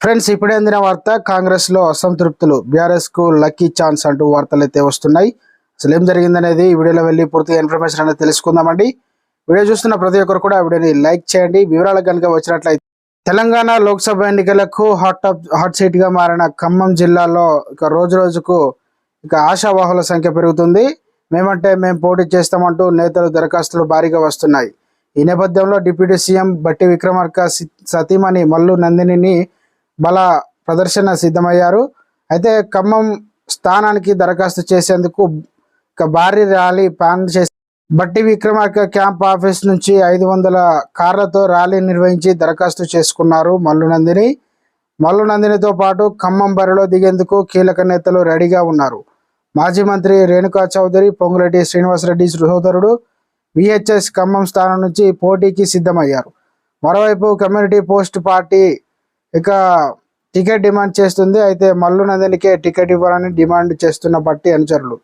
Friends, ఇప్పుడే అందిన వార్త. కాంగ్రెస్ లో అసంతృప్తులు, బీఆర్ఎస్ కు లక్కీ ఛాన్స్ అంటూ వార్తలు అయితే వస్తున్నాయి. అసలు ఏం జరిగిందనేది ఈ వీడియోలో వెళ్ళి పూర్తిగా ఇన్ఫర్మేషన్ అనేది తెలుసుకుందామండి. వీడియో చూస్తున్న ప్రతి ఒక్కరు కూడా వీడియోని లైక్ చేయండి. వివరాలు కనుక వచ్చినట్లయితే, తెలంగాణ లోక్సభ ఎన్నికలకు హాట్ సీట్ గా మారిన ఖమ్మం జిల్లాలో ఇక రోజు రోజుకు ఆశావాహుల సంఖ్య పెరుగుతుంది. మేము పోటీ చేస్తామంటూ నేతలు దరఖాస్తులు భారీగా వస్తున్నాయి. ఈ నేపథ్యంలో డిప్యూటీ సీఎం బట్టి విక్రమార్క సతీమణి మల్లు నందినిని బల ప్రదర్శన సిద్ధమయ్యారు. అయితే ఖమ్మం స్థానానికి దరఖాస్తు చేసేందుకు భారీ ర్యాలీ ప్లాన్ చేసి బట్టి విక్రమార్క క్యాంప్ ఆఫీస్ నుంచి 500 కార్లతో ర్యాలీ నిర్వహించి దరఖాస్తు చేసుకున్నారు మల్లు నందినితో పాటు ఖమ్మం బరిలో దిగేందుకు కీలక నేతలు రెడీగా ఉన్నారు. మాజీ మంత్రి రేణుకా చౌదరి, పొంగులేటి శ్రీనివాసరెడ్డి సోదరుడు విహెచ్ఎస్ ఖమ్మం స్థానం నుంచి పోటీకి సిద్ధమయ్యారు. మరోవైపు community post party ticket demand చేస్తుంది. అయితే మల్లు నందినికే టికెట్ ఇవ్వాలని డిమాండ్ చేస్తున్న బట్టి అనుచరులు